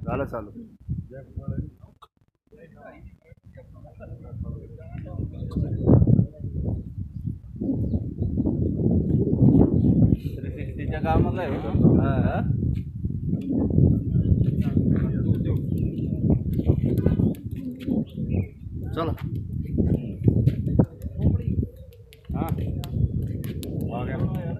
झालं चालू. तिच्या कामाला आहे. हा चला. हाँ आ गया.